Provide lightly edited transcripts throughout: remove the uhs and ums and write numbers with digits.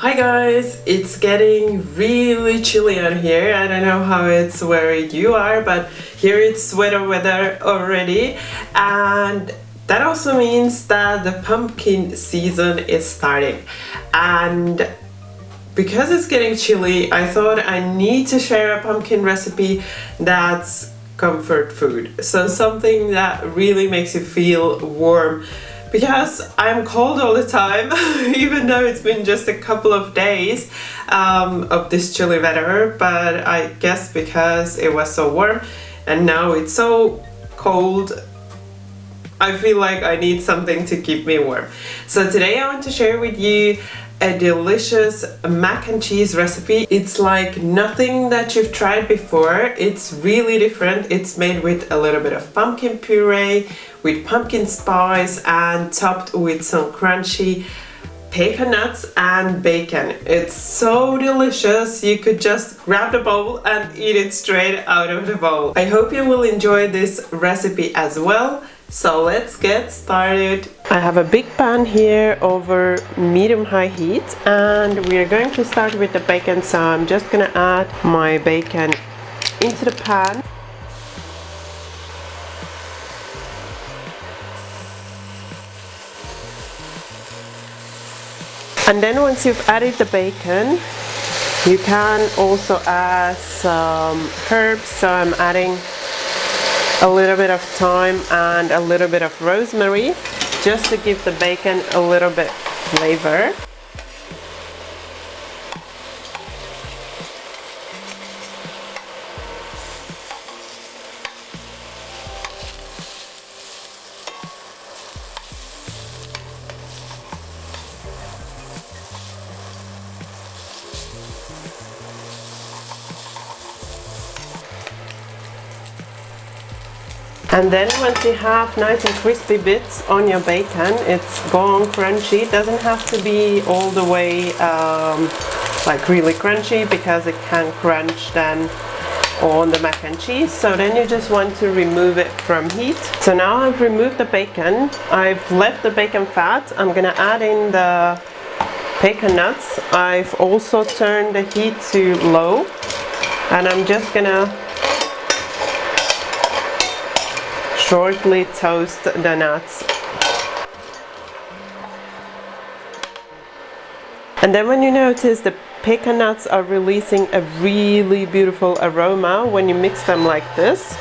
Hi guys, it's getting really chilly out here. I don't know how it's where you are, but here it's sweater weather already, and that also means that the pumpkin season is starting. And because it's getting chilly, I thought I need to share a pumpkin recipe that's comfort food. So something that really makes you feel warm, because I'm cold all the time, even though it's been just a couple of days of this chilly weather. But I guess because it was so warm and now it's so cold, I feel like I need something to keep me warm. So today I want to share with you a delicious mac and cheese recipe. It's like nothing that you've tried before. It's really different. It's made with a little bit of pumpkin puree, with pumpkin spice, and topped with some crunchy pecan nuts and bacon. It's so delicious. You could just grab the bowl and eat it straight out of the bowl. I hope you will enjoy this recipe as well. So let's get started. I have a big pan here over medium-high heat, and we are going to start with the bacon. So I'm just gonna add my bacon into the pan. And then once you've added the bacon, you can also add some herbs. So I'm adding a little bit of thyme and a little bit of rosemary, just to give the bacon a little bit flavor. And then once you have nice and crispy bits on your bacon, it's gone crunchy. It doesn't have to be all the way like really crunchy, because it can crunch then on the mac and cheese. So then you just want to remove it from heat. So now I've removed the bacon. I've left the bacon fat. I'm gonna add in the pecan nuts. I've also turned the heat to low, and I'm just gonna shortly toast the nuts. And then when you notice the pecan nuts are releasing a really beautiful aroma when you mix them like this,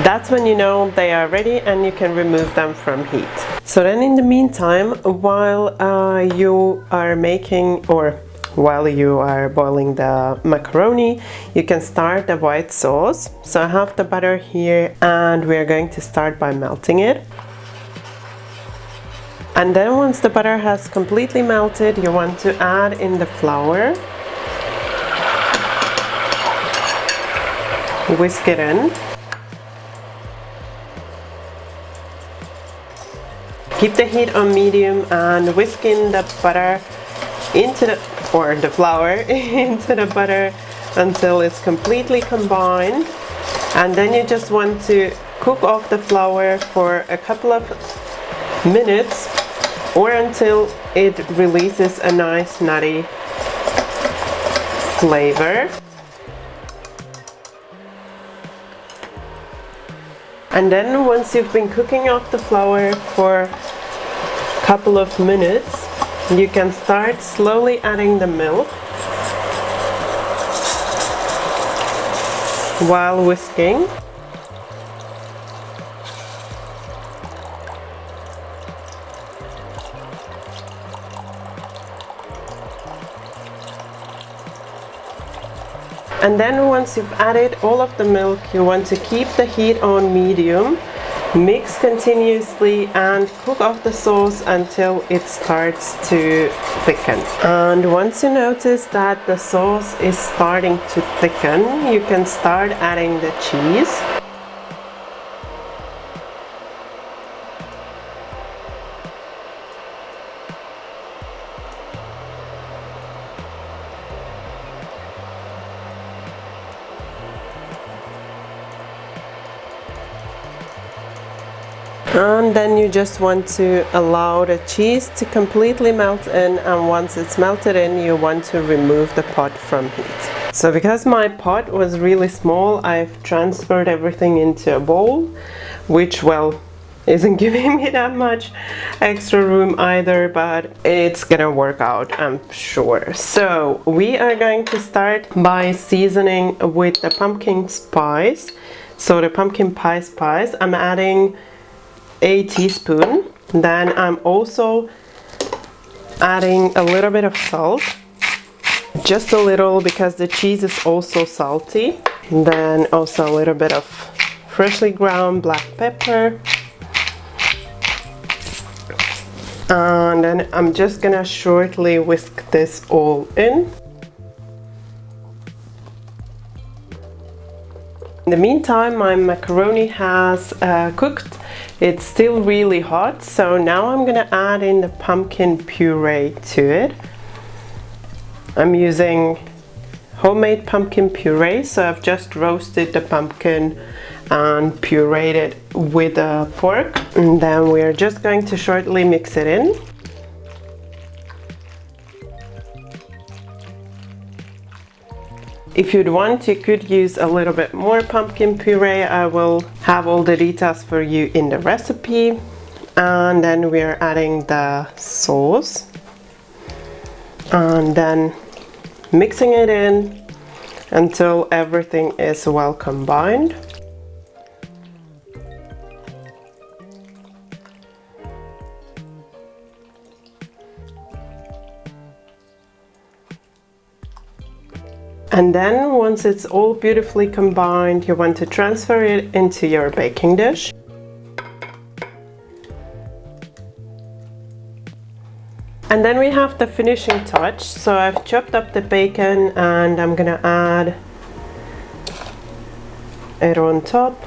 that's when you know they are ready and you can remove them from heat. So then in the meantime, while you are making, or while you are boiling the macaroni, you can start the white sauce. So I have the butter here, and we are going to start by melting it. And then once the butter has completely melted, you want to add in the flour. Whisk it in. Keep the heat on medium and whisk in the butter into the flour into the butter until it's completely combined. And then you just want to cook off the flour for a couple of minutes, or until it releases a nice nutty flavor. And then once you've been cooking off the flour for a couple of minutes, you can start slowly adding the milk while whisking. And then once you've added all of the milk, you want to keep the heat on medium. Mix continuously and cook off the sauce until it starts to thicken. And once you notice that the sauce is starting to thicken, you can start adding the cheese. And then you just want to allow the cheese to completely melt in, and once it's melted in, you want to remove the pot from heat. So because my pot was really small, I've transferred everything into a bowl, which, well, isn't giving me that much extra room either, but it's gonna work out, I'm sure. So we are going to start by seasoning with the pumpkin spice. So the pumpkin pie spice, I'm adding a teaspoon. Then I'm also adding a little bit of salt, just a little, because the cheese is also salty. Then also a little bit of freshly ground black pepper. And then I'm just gonna shortly whisk this all in. In the meantime, my macaroni has cooked. It's still really hot, so now I'm gonna add in the pumpkin puree to it. I'm using homemade pumpkin puree, so I've just roasted the pumpkin and pureed it with a fork, and then we're just going to shortly mix it in. If you'd want, you could use a little bit more pumpkin puree. I will have all the details for you in the recipe. And then we're adding the sauce and then mixing it in until everything is well combined. And then once it's all beautifully combined, you want to transfer it into your baking dish. And then we have the finishing touch. So I've chopped up the bacon and I'm gonna add it on top.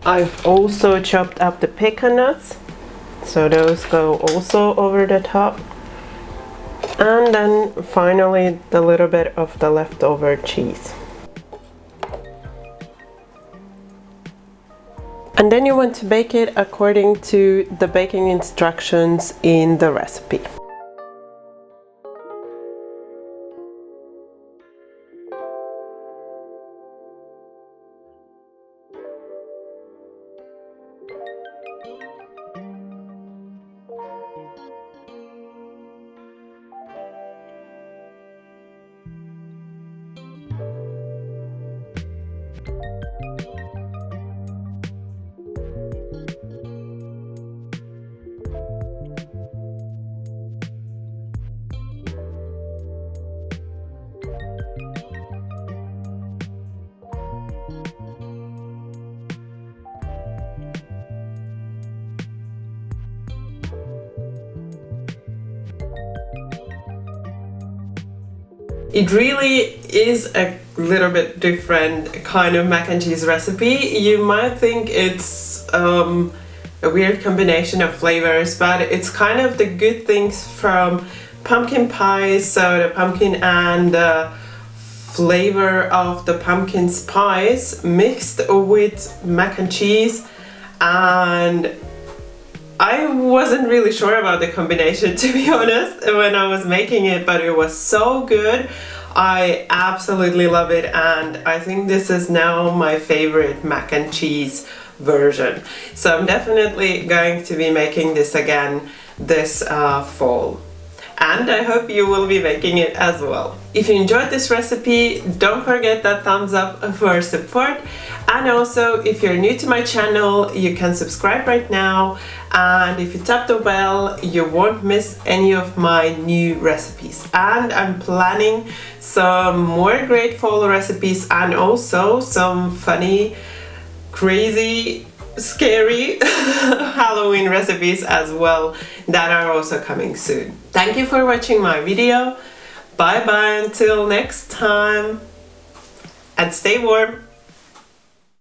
I've also chopped up the pecan nuts, so those go also over the top. And then finally the little bit of the leftover cheese. And then you want to bake it according to the baking instructions in the recipe. It really is a little bit different kind of mac and cheese recipe. You might think it's a weird combination of flavors, but it's kind of the good things from pumpkin pie, so the pumpkin and the flavor of the pumpkin spice mixed with mac and cheese. And I wasn't really sure about the combination, to be honest, when I was making it, but it was so good. I absolutely love it, and I think this is now my favorite mac and cheese version. So I'm definitely going to be making this again this fall. And I hope you will be making it as well. If you enjoyed this recipe, don't forget that thumbs up for support. And also, if you're new to my channel, you can subscribe right now. And if you tap the bell, you won't miss any of my new recipes. And I'm planning some more great fall recipes and also some funny, crazy, scary Halloween recipes as well that are also coming soon. Thank you for watching my video. Bye bye until next time, and stay warm.